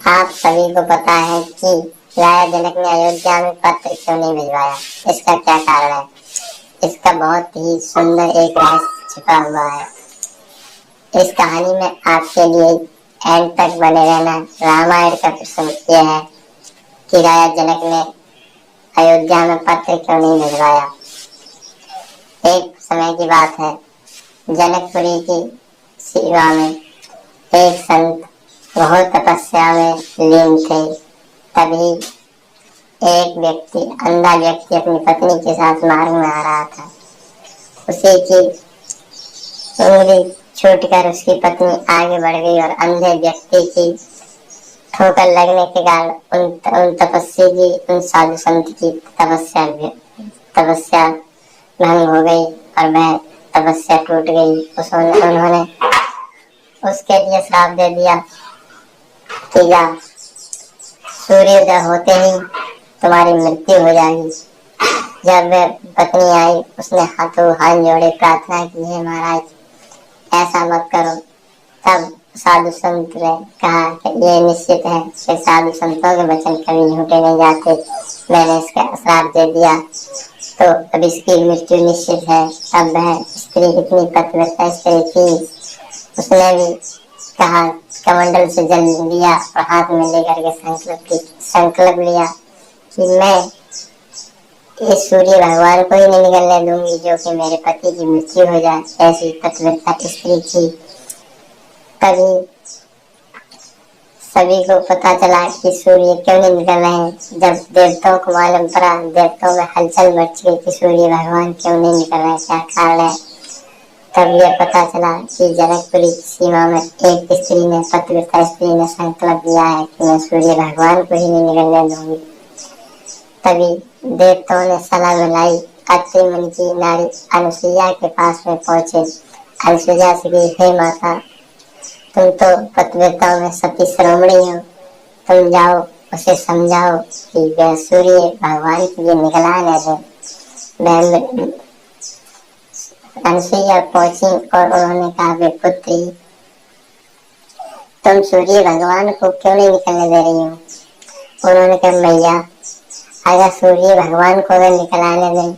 आप सभी को पता है कि राजा जनक ने अयोध्या में पत्र क्यों नहीं भिजवाया। इसका क्या कारण है? इसका बहुत ही सुंदर एक रहस्य छिपा हुआ है। इस कहानी में आपके लिए एंड तक बने रहना। रामायण का प्रसंग यह है कि राजा जनक ने अयोध्या में पत्र क्यों नहीं भिजवाया। एक समय की बात है, जनकपुरी की सेवा में एक संत बहुत तपस्या में लीन थे। तभी एक व्यक्ति, अंधा व्यक्ति, अपनी पत्नी के साथ मार्ग में आ रहा था। उसी की उंगली छूटकर उसकी पत्नी आगे बढ़ गई और अंधे व्यक्ति की ठोकर लगने के कारण उन तपस्वी की, उन साधु संत की तपस्या भंग हो गई और वह तपस्या टूट गई। उन्होंने उसके लिए श्राप दे दिया कि जा, सूर्योदय होते ही तुम्हारी मृत्यु हो जाएगी। जब वह पत्नी आई, उसने हाथों हाथ जोड़े प्रार्थना की, है महाराज ऐसा मत करो। तब साधु संत ने कहा कि ये निश्चित है कि साधु संतों के वचन कभी झूठे नहीं जाते। मैंने इसका श्राप दे दिया तो अब इसकी मृत्यु निश्चित है। अब वह स्त्री कितनी पतिव्रता स्त्री थी, उसने भी कहा, कमंडल से जल लिया और हाथ में लेकर के संकल्प लिया कि मैं इस सूर्य भगवान को ही नहीं निकलने दूंगी जो कि मेरे पति की मृत्यु हो जाए। ऐसी पतिव्रता स्त्री थी। तभी सभी को पता चला कि सूर्य क्यों नहीं निकल रहे हैं। जब देवताओं को मालूम पड़ा, देवताओं में हलचल मच गई कि सूर्य भगवान क्यों नहीं निकल रहे, क्या कारण है। तब यह पता चला कि जनकपुरी की सीमा में एक स्त्री ने, पतिव्रता स्त्री ने संकल्प लिया है कि मैं सूर्य भगवान को ही नहीं निकलने दूंगी। तभी देवताओं ने सलाह मिलाई। अत्रि मुनि की नारी अनुसुईया के पास में पहुंचे। अनुसुईया से कही, हे माता, तुम तो पतिव्रताओं में सती शिरोमणि हो, तुम जाओ उसे समझाओ कि वह सूर्य भगवान के लिए निकला न दे। अनुसुईया पहुंची और उन्होंने कहा, वे पुत्री, तुम सूर्य भगवान को क्यों नहीं निकलने दे रही हो? उन्होंने कहा, मैया, अगर सूर्य भगवान को अगर निकलाने दें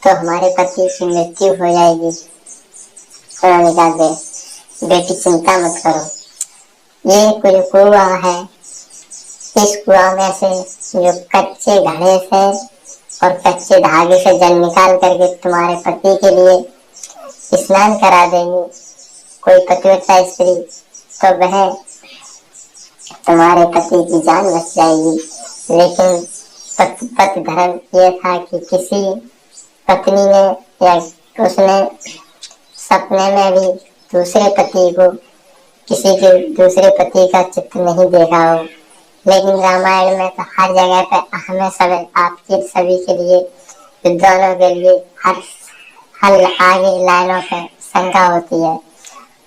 तो हमारे पति की मृत्यु हो जाएगी। उन्होंने कहा, बेटी चिंता मत करो, ये कुछ कुआं है, इस कुआं में से जो कच्चे घड़े से और कच्चे धागे से जल निकाल करके तुम्हारे पति के लिए स्नान करा देंगे कोई पतिव्रता स्त्री, तो वह तुम्हारे पति की जान बच जाएगी। लेकिन पति धर्म यह था कि किसी पत्नी ने या उसने सपने में भी दूसरे पति को, किसी के दूसरे पति का चित्र नहीं देखा हो। लेकिन रामायण में तो हर जगह पे हमें सब, आपके सभी के लिए, विद्वानों के लिए हर आगे लाइनों पे शंका होती है।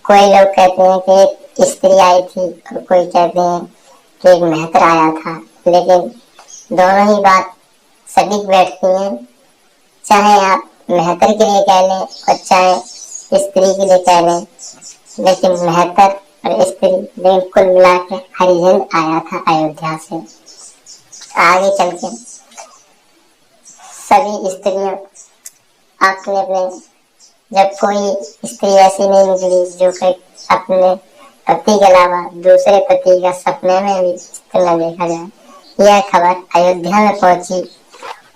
कोई लोग कहते हैं कि एक स्त्री आई थी और कोई कहते हैं कि एक मेहतर आया था। लेकिन दोनों ही बात सटीक बैठती हैं, चाहे आप मेहतर के लिए कह लें और चाहे स्त्री के लिए कह लें। लेकिन मेहतर और स्त्री, लेकिन कुल मिला के हरिजन आया था अयोध्या से। आगे चल के सभी स्त्रियों अपने अपने, जब कोई स्त्री ऐसी नहीं निकली जो कि अपने पति के अलावा दूसरे पति का सपने में भी न देखा जाए, यह खबर अयोध्या में पहुंची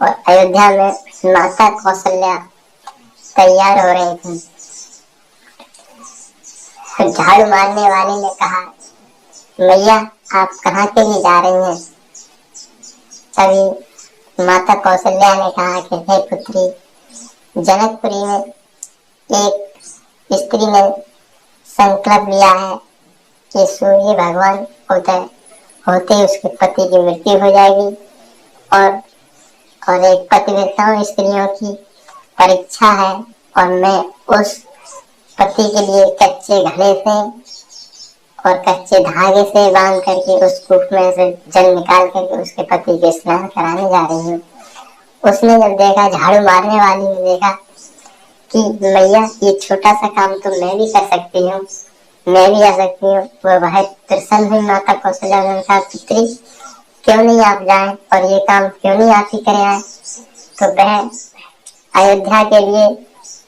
और अयोध्या में माता कौशल्या तैयार हो रही थी। झाड़ू मारने वाले ने कहा, मैया, आप कहाँ के लिए जा रही हैं? तभी माता कौशल्या ने कहा कि हे पुत्री, जनकपुरी में एक स्त्री ने संकल्प लिया है कि सूर्य भगवान उदय होते ही उसके पति की मृत्यु हो जाएगी और एक पतिव्रता स्त्रियों की परीक्षा है और मैं उस पति के लिए कच्चे घड़े से और कच्चे धागे से बांध करके उस कूप में से जल निकाल करके उसके पति के स्नान कराने जा रही हूँ। उसने जब देखा, झाड़ू मारने वाली ने देखा कि मैया, ये छोटा सा काम तो मैं भी कर सकती हूँ, मैं भी आ सकती हूँ। वो बहुत प्रसन्न हुई माता कौशल्या ने कहा, पुत्री क्यों नहीं आप जाएं और ये काम क्यों नहीं आप ही करे आए। तो वह अयोध्या के लिए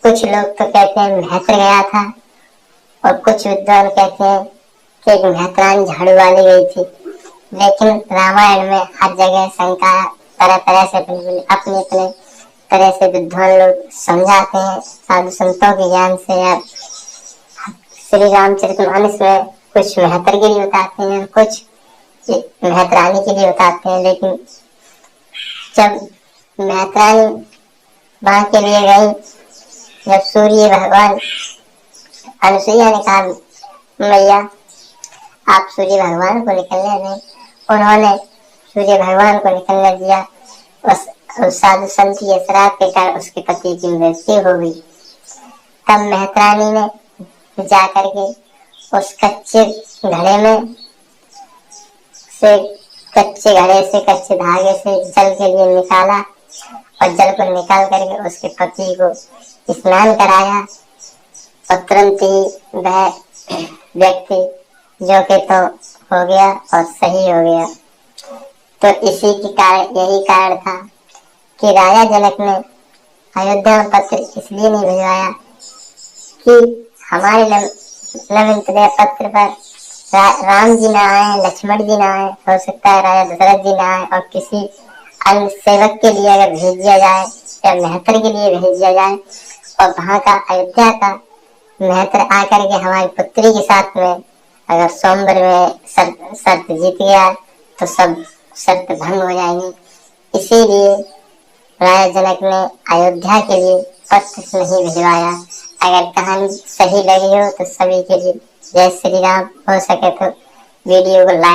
कुछ लोग तो कहते हैं महत्र गया था और कुछ विद्वान कहते हैं कि एक महत्रानी झाड़ू वाली गई थी। लेकिन रामायण में हर जगह शंका तरह तरह से अपने अपने तरह से विद्वान लोग समझाते हैं। साधु संतों के ज्ञान से या श्री रामचरितमानस में कुछ महतर के लिए बताते हैं, कुछ महतरानी के लिए बताते हैं। लेकिन जब महतरानी वहां के लिए गई, जब सूर्य भगवान, अनुसुईया ने कहा मैया आप सूर्य भगवान को निकलने दें, उन्होंने सूर्य भगवान को निकलने दिया। उस साधु संत के श्राप के कारण उसके पति की मृत्यु हो गई। तब महतरानी ने जाकर के उस कच्चे घड़े में से कच्चे धागे से जल के लिए निकाला और जल को निकाल करके उसके पति को स्नान कराया और तुरंत ही वह व्यक्ति जो कि तो हो गया और सही हो गया। तो इसी के कारण, यही कारण था कि राजा जनक ने अयोध्या में पत्र इसलिए नहीं भिजवाया कि हमारे नवीनतम पत्र पर राम जी ना आए, लक्ष्मण जी ना आए, हो सकता है राजा दशरथ जी ना आए और किसी अन्य सेवक के लिए अगर भेज दिया जाए या महतर के लिए भेज दिया जाए और वहां का अयोध्या का महतर आकर के हमारी पुत्री के साथ में अगर स्वयंवर में शर्त जीत गया तो सब शर्त भंग हो जाएंगी। इसीलिए राजा जनक ने अयोध्या के लिए पत्र नहीं भिजवाया। अगर कहानी सही लगी हो तो सभी के लिए जय श्री राम। हो सके तो वीडियो को लाइक